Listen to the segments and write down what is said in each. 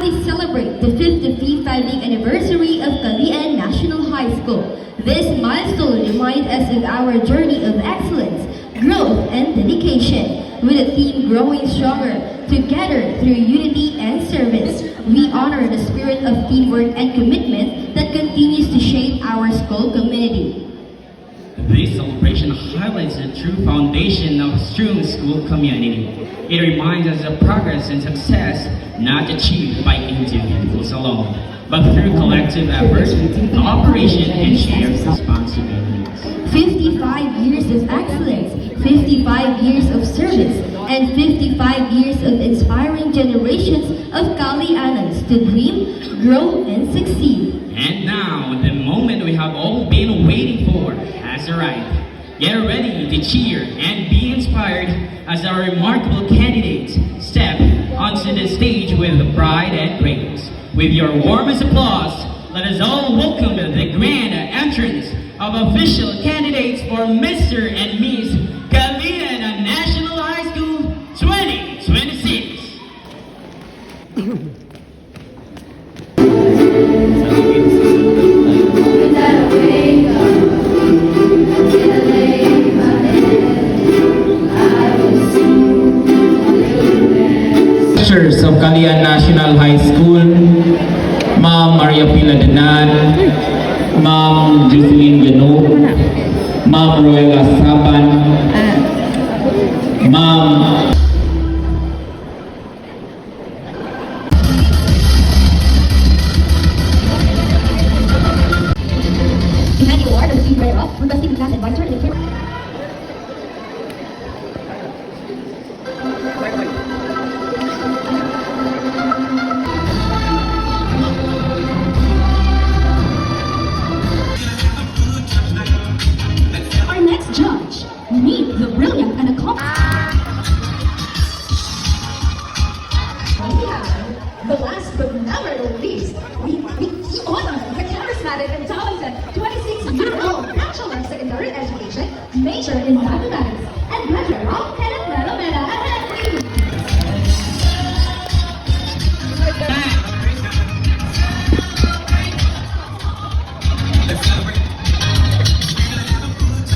We celebrate the 55th anniversary of Calian National High School. This milestone reminds us of our journey of excellence, growth, and dedication. With the theme Growing Stronger, together through unity and service, we honor the spirit of teamwork and commitment that continues to shape our school community. This celebration highlights the true foundation of a strong school community. It reminds us of progress and success not achieved by individuals alone, but through collective efforts, cooperation, and shared responsibilities. 55 years of excellence, 55 years of service, and 55 years of inspiring generations of Calianans to dream, grow, and succeed. And now, the moment we have all been waiting for has arrived. Get ready to cheer and be inspired as our remarkable candidates step onto the stage with pride and grace. With your warmest applause, let us all welcome the grand entrance of official candidates for Mr. and Miss Calian National High School 2026. Teachers of Calian National High School, Ma'am Maria Pila Danan, Ma'am Jocelyn Gano, Ma'am Royal Saban, Ma'am Behind the award of the team runner-up, requesting the class advisor and the Our next judge, meet the brilliant and accomplished. The last but never least, we honor the charismatic and talented 26-year-old Bachelor of Secondary Education, major in mathematics, and graduate of Kenneth Melo Mena.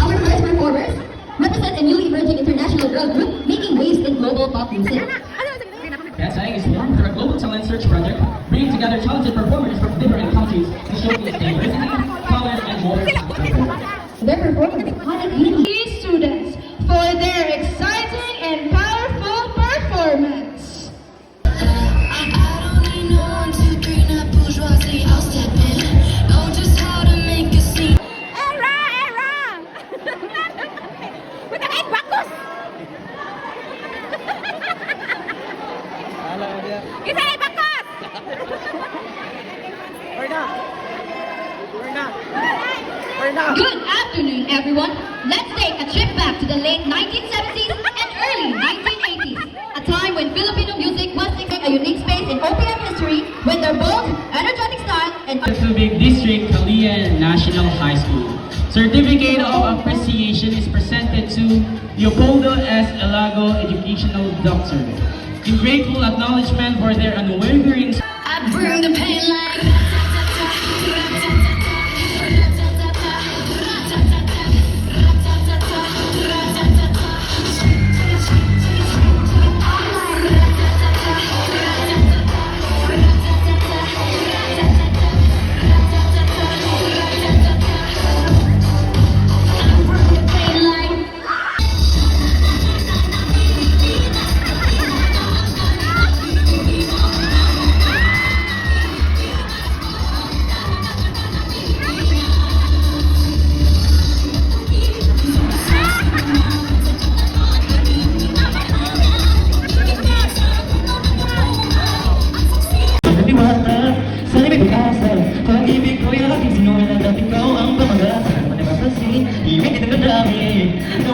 Our first performers represent a newly emerging international girl group making waves in global pop music. SIA is formed through a global talent search project, bringing together talented performers from different countries to showcase diversity, color, and more. Their performance iconic beauty. These students for their exciting and powerful performance. I don't need no 1, 2, 3, not bourgeoisie. I'll step in. Know just how to make a scene. Good afternoon, everyone. Let's take a trip back to the late 1970s and early 1980s, a time when Filipino music was in a unique space in OPM history with their bold, energetic style and Subic District Calian National High School. Certificate of Appreciation is presented to Leopoldo S. Elago Educational Doctor. In grateful acknowledgement for their unwavering I bring the pain like.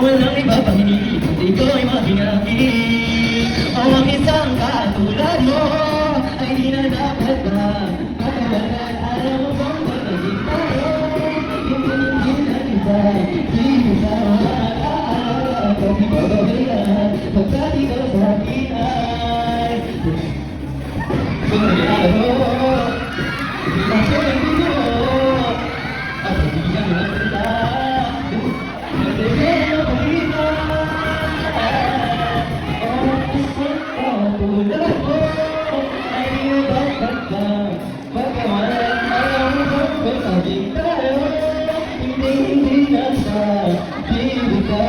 walang iba pang iniibig, ikaw ay maginaki. O ang isang katulad mo ay di na dapat ba makawalan. Alam mo bang pag-ibig tayo, hindi na iba, di mo sa makakaalala. Pag di bababayan, pagkat ikaw sa akin ay laro. Hindi lang ko ang bibiro. At hindi ka naman kita. Nagdegay ang pag-iba. Tulad mo ay dapat lang. Pagkawalan ayaw mo magpapaging tayo. Hindi na sa hindi ka